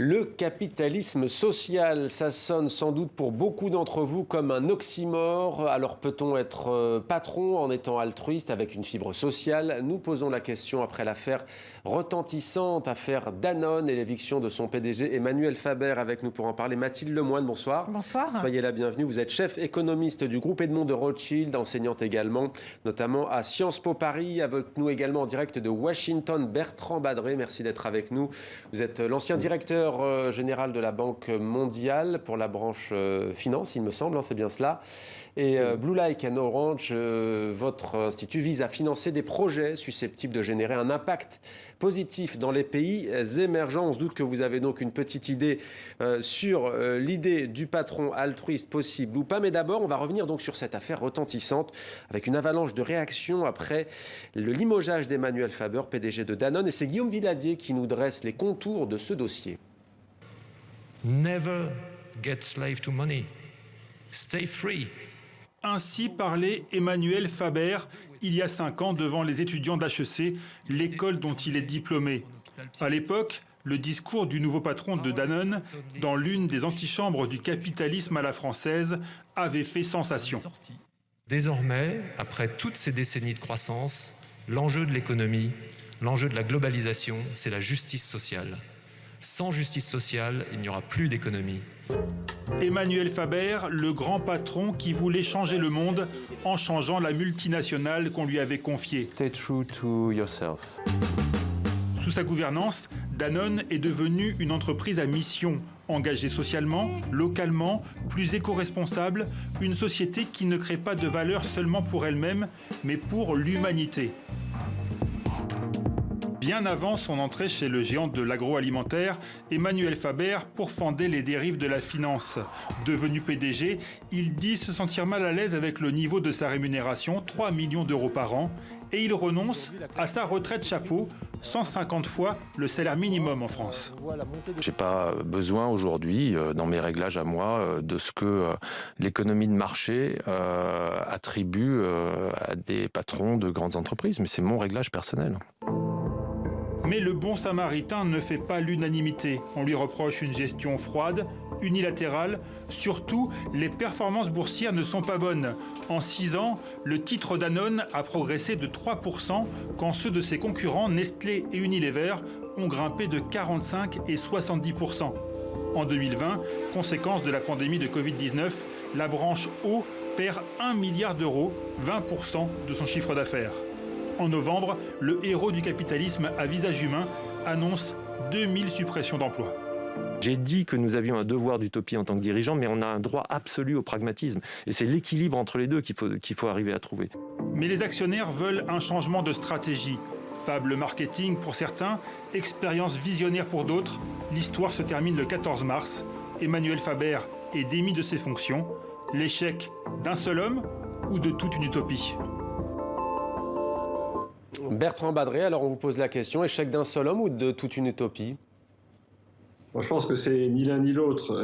Le capitalisme social, ça sonne sans doute pour beaucoup d'entre vous comme un oxymore. Alors peut-on être patron en étant altruiste avec une fibre sociale? Nous posons la question après l'affaire retentissante, affaire Danone et l'éviction de son PDG Emmanuel Faber. Avec nous pour en parler, Mathilde Lemoine, bonsoir. Bonsoir. Soyez la bienvenue. Vous êtes chef économiste du groupe Edmond de Rothschild, enseignante également, notamment à Sciences Po Paris. Avec nous également en direct de Washington, Bertrand Badré. Merci d'être avec nous. Vous êtes l'ancien directeur général de la Banque mondiale pour la branche finance, il me semble, hein, c'est bien cela. Et Blue Like and Orange, votre institut vise à financer des projets susceptibles de générer un impact positif dans les pays émergents. On se doute que vous avez donc une petite idée sur l'idée du patron altruiste possible ou pas. Mais d'abord, on va revenir donc sur cette affaire retentissante avec une avalanche de réactions après le limogeage d'Emmanuel Faber, PDG de Danone. Et c'est Guillaume Villadier qui nous dresse les contours de ce dossier. Never get slave to money. Stay free. Ainsi parlait Emmanuel Faber il y a 5 ans devant les étudiants d'HEC, l'école dont il est diplômé. À l'époque, le discours du nouveau patron de Danone, dans l'une des antichambres du capitalisme à la française, avait fait sensation. Désormais, après toutes ces décennies de croissance, l'enjeu de l'économie, l'enjeu de la globalisation, c'est la justice sociale. Sans justice sociale, il n'y aura plus d'économie. Emmanuel Faber, le grand patron qui voulait changer le monde en changeant la multinationale qu'on lui avait confiée. Stay true to yourself. Sous sa gouvernance, Danone est devenue une entreprise à mission, engagée socialement, localement, plus éco-responsable, une société qui ne crée pas de valeur seulement pour elle-même, mais pour l'humanité. Bien avant son entrée chez le géant de l'agroalimentaire, Emmanuel Faber pourfendait les dérives de la finance. Devenu PDG, il dit se sentir mal à l'aise avec le niveau de sa rémunération, 3 millions d'euros par an, et il renonce à sa retraite chapeau, 150 fois le salaire minimum en France. J'ai pas besoin aujourd'hui, dans mes réglages à moi, de ce que l'économie de marché attribue à des patrons de grandes entreprises, mais c'est mon réglage personnel. Mais le bon samaritain ne fait pas l'unanimité. On lui reproche une gestion froide, unilatérale. Surtout, les performances boursières ne sont pas bonnes. En 6 ans, le titre Danone a progressé de 3%, quand ceux de ses concurrents Nestlé et Unilever ont grimpé de 45 et 70%. En 2020, conséquence de la pandémie de Covid-19, la branche eau perd 1 milliard d'euros, 20% de son chiffre d'affaires. En novembre, le héros du capitalisme à visage humain annonce 2000 suppressions d'emplois. J'ai dit que nous avions un devoir d'utopie en tant que dirigeants, mais on a un droit absolu au pragmatisme. Et c'est l'équilibre entre les deux qu'il faut arriver à trouver. Mais les actionnaires veulent un changement de stratégie. Fable marketing pour certains, expérience visionnaire pour d'autres. L'histoire se termine le 14 mars. Emmanuel Faber est démis de ses fonctions. L'échec d'un seul homme ou de toute une utopie? Bertrand Badré, alors on vous pose la question, échec d'un seul homme ou de toute une utopie? Moi, je pense que c'est ni l'un ni l'autre.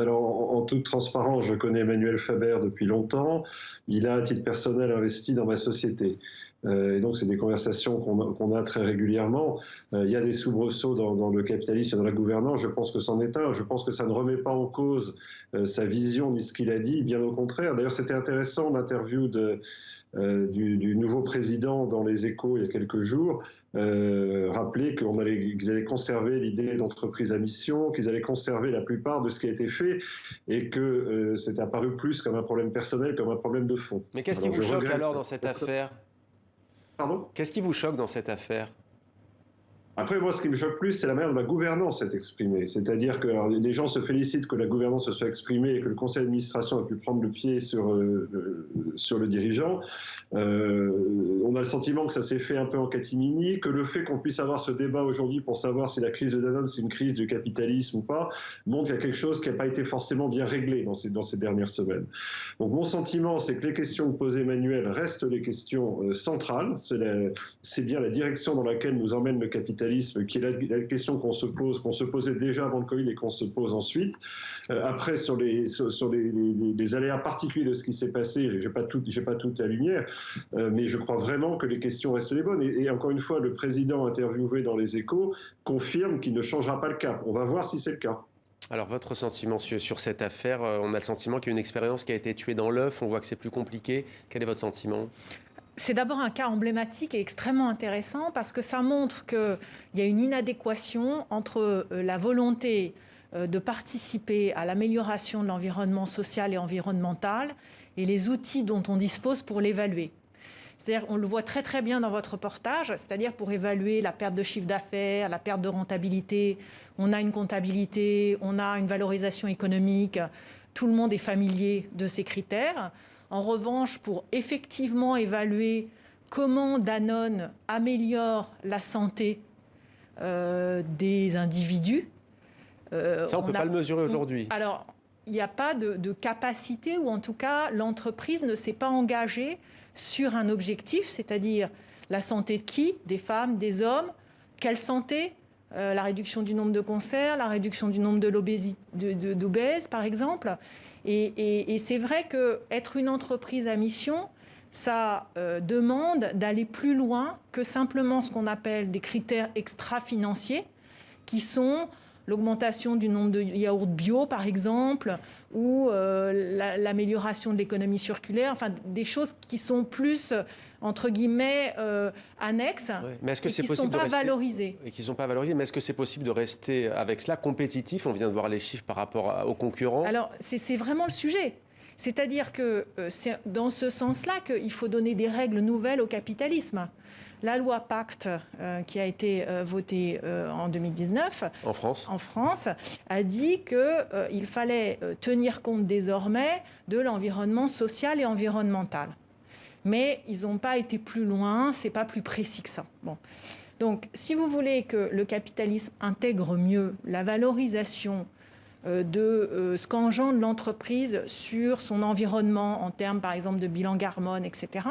Alors, en toute transparence, je connais Emmanuel Faber depuis longtemps. Il a, à titre personnel, investi dans ma société. Et donc, c'est des conversations qu'on a très régulièrement. Il y a des soubresauts dans le capitalisme et dans la gouvernance. Je pense que c'en est un. Je pense que ça ne remet pas en cause sa vision ni ce qu'il a dit, bien au contraire. D'ailleurs, c'était intéressant l'interview du nouveau président dans Les Échos il y a quelques jours. Rappeler qu'ils allaient conserver l'idée d'entreprise à mission, qu'ils allaient conserver la plupart de ce qui a été fait et que c'est apparu plus comme un problème personnel, comme un problème de fond. Mais qu'est-ce qui vous choque alors dans cette affaire? Pardon? Qu'est-ce qui vous choque dans cette affaire? Après, moi, ce qui me choque plus, c'est la manière dont la gouvernance s'est exprimée. C'est-à-dire que les gens se félicitent que la gouvernance se soit exprimée et que le conseil d'administration a pu prendre le pied sur le dirigeant. On a le sentiment que ça s'est fait un peu en catimini, que le fait qu'on puisse avoir ce débat aujourd'hui pour savoir si la crise de Danone, c'est une crise du capitalisme ou pas, montre qu'il y a quelque chose qui n'a pas été forcément bien réglé dans ces dernières semaines. Donc mon sentiment, c'est que les questions que posait Emmanuel restent les questions centrales. C'est bien la direction dans laquelle nous emmène le capitalisme capitalisme, qui est la question qu'on se posait déjà avant le Covid et qu'on se pose ensuite. Après, sur les aléas particuliers de ce qui s'est passé, j'ai pas toute la lumière, mais je crois vraiment que les questions restent les bonnes. Et encore une fois, le président interviewé dans Les Échos confirme qu'il ne changera pas le cap. On va voir si c'est le cas. Alors, votre sentiment sur cette affaire, on a le sentiment qu'il y a une expérience qui a été tuée dans l'œuf, on voit que c'est plus compliqué. Quel est votre sentiment ? C'est d'abord un cas emblématique et extrêmement intéressant parce que ça montre qu'il y a une inadéquation entre la volonté de participer à l'amélioration de l'environnement social et environnemental et les outils dont on dispose pour l'évaluer. C'est-à-dire, on le voit très très bien dans votre reportage, c'est-à-dire pour évaluer la perte de chiffre d'affaires, la perte de rentabilité, on a une comptabilité, on a une valorisation économique, tout le monde est familier de ces critères. En revanche, pour effectivement évaluer comment Danone améliore la santé des individus... ça, on ne peut pas le mesurer aujourd'hui. Alors, il n'y a pas de capacité, ou en tout cas, l'entreprise ne s'est pas engagée sur un objectif, c'est-à-dire la santé de qui ? Des femmes, des hommes. Quelle santé ? La réduction du nombre de cancers, la réduction du nombre d'obèses, par exemple. Et c'est vrai qu'être une entreprise à mission, ça demande d'aller plus loin que simplement ce qu'on appelle des critères extra-financiers, qui sont l'augmentation du nombre de yaourts bio, par exemple, ou l'amélioration de l'économie circulaire, enfin des choses qui sont plus, entre guillemets, annexes, oui. Mais est-ce que c'est qui ne sont pas valorisées. Et qui ne sont pas valorisées. Mais est-ce que c'est possible de rester avec cela compétitif ? On vient de voir les chiffres par rapport aux concurrents. Alors, c'est vraiment le sujet. C'est-à-dire que c'est dans ce sens-là qu'il faut donner des règles nouvelles au capitalisme. La loi Pacte, qui a été votée en 2019 en France, a dit qu'il fallait tenir compte désormais de l'environnement social et environnemental. Mais ils n'ont pas été plus loin, c'est pas plus précis que ça. Bon. Donc, si vous voulez que le capitalisme intègre mieux la valorisation de ce qu'engendre l'entreprise sur son environnement en termes, par exemple, de bilan carbone, etc.,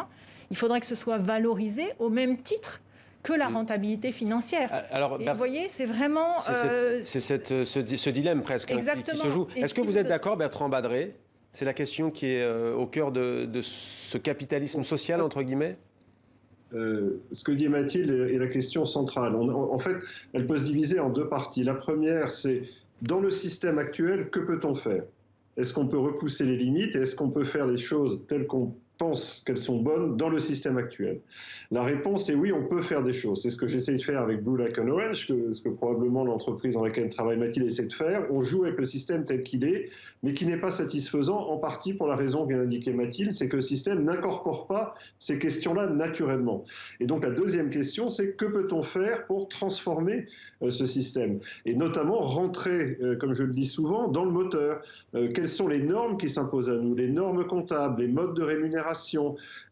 il faudrait que ce soit valorisé au même titre que la rentabilité financière. Alors, vous voyez, c'est vraiment... C'est ce dilemme presque qui se joue. Est-ce que vous êtes d'accord, Bertrand Badré ? C'est la question qui est au cœur de ce capitalisme social, entre guillemets ? Ce que dit Mathilde est la question centrale. En fait, elle peut se diviser en deux parties. La première, c'est dans le système actuel, que peut-on faire ? Est-ce qu'on peut repousser les limites et est-ce qu'on peut faire les choses telles qu'on pense qu'elles sont bonnes dans le système actuel ? La réponse est oui, on peut faire des choses. C'est ce que j'essaie de faire avec Blue Like an Orange, ce que probablement l'entreprise dans laquelle travaille Mathilde essaie de faire. On joue avec le système tel qu'il est, mais qui n'est pas satisfaisant, en partie pour la raison que vient d'indiquer Mathilde, c'est que le système n'incorpore pas ces questions-là naturellement. Et donc la deuxième question, c'est que peut-on faire pour transformer ce système ? Et notamment rentrer, comme je le dis souvent, dans le moteur. Quelles sont les normes qui s'imposent à nous ? Les normes comptables, les modes de rémunération,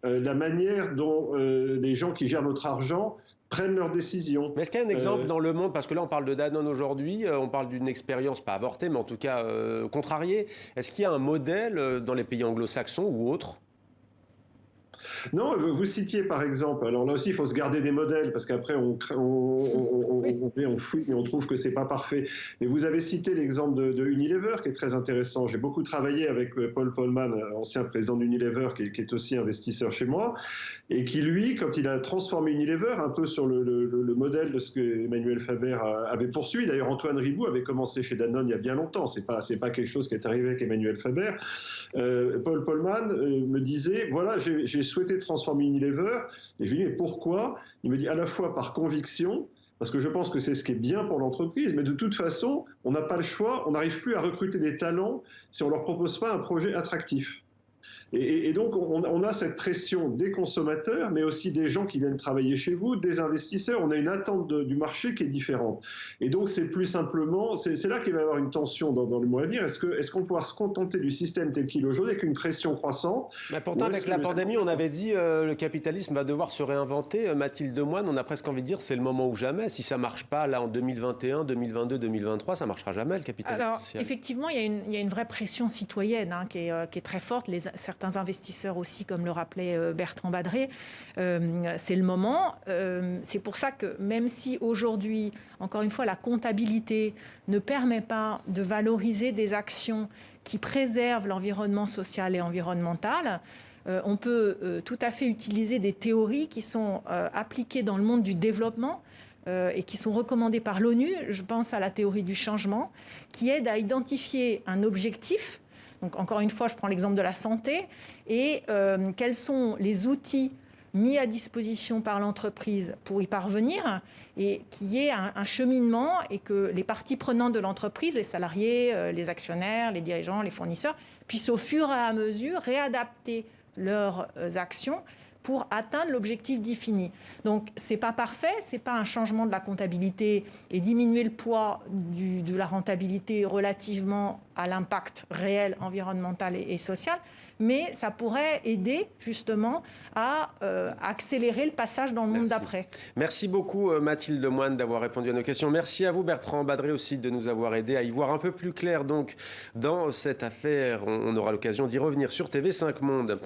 la manière dont les gens qui gèrent notre argent prennent leurs décisions. Mais est-ce qu'il y a un exemple dans le monde, parce que là on parle de Danone aujourd'hui, on parle d'une expérience pas avortée, mais en tout cas contrariée. Est-ce qu'il y a un modèle dans les pays anglo-saxons ou autres ? Non, vous citiez par exemple, alors là aussi il faut se garder des modèles parce qu'après on fouille et on trouve que c'est pas parfait. Mais vous avez cité l'exemple de Unilever qui est très intéressant. J'ai beaucoup travaillé avec Paul Polman, ancien président d'Unilever qui est aussi investisseur chez moi et qui lui, quand il a transformé Unilever un peu sur le modèle de ce que Emmanuel Faber avait poursuivi. D'ailleurs Antoine Riboud avait commencé chez Danone il y a bien longtemps. C'est pas quelque chose qui est arrivé avec Emmanuel Faber. Paul Polman me disait voilà, j'ai souhaité transformer Unilever, et je lui dis mais pourquoi ? Il me dit à la fois par conviction, parce que je pense que c'est ce qui est bien pour l'entreprise, mais de toute façon, on n'a pas le choix, on n'arrive plus à recruter des talents si on ne leur propose pas un projet attractif. Et donc, on a cette pression des consommateurs, mais aussi des gens qui viennent travailler chez vous, des investisseurs. On a une attente du marché qui est différente. Et donc, c'est plus simplement, c'est là qu'il va y avoir une tension dans le mois à venir. Est-ce qu'on pourra se contenter du système tel qu'il est aujourd'hui avec une pression croissante ? Mais pourtant, avec la pandémie, on avait dit le capitalisme va devoir se réinventer. Mathilde Demoine, on a presque envie de dire c'est le moment ou jamais. Si ça ne marche pas là en 2021, 2022, 2023, ça ne marchera jamais le capitalisme social. Effectivement, il y a une vraie pression citoyenne qui est très forte. Certains certains investisseurs aussi, comme le rappelait Bertrand Badré. C'est le moment. C'est pour ça que même si aujourd'hui, encore une fois, la comptabilité ne permet pas de valoriser des actions qui préservent l'environnement social et environnemental, on peut tout à fait utiliser des théories qui sont appliquées dans le monde du développement et qui sont recommandées par l'ONU. Je pense à la théorie du changement, qui aide à identifier un objectif. Donc, encore une fois, je prends l'exemple de la santé. Et quels sont les outils mis à disposition par l'entreprise pour y parvenir, et qu'il y ait un cheminement et que les parties prenantes de l'entreprise, les salariés, les actionnaires, les dirigeants, les fournisseurs, puissent au fur et à mesure réadapter leurs actions pour atteindre l'objectif défini. Donc, ce n'est pas parfait, ce n'est pas un changement de la comptabilité et diminuer le poids de la rentabilité relativement à l'impact réel environnemental et social, mais ça pourrait aider justement à accélérer le passage dans le monde d'après. Merci beaucoup Mathilde Lemoine d'avoir répondu à nos questions. Merci à vous Bertrand Badré aussi de nous avoir aidés à y voir un peu plus clair donc dans cette affaire. On aura l'occasion d'y revenir sur TV5 Monde.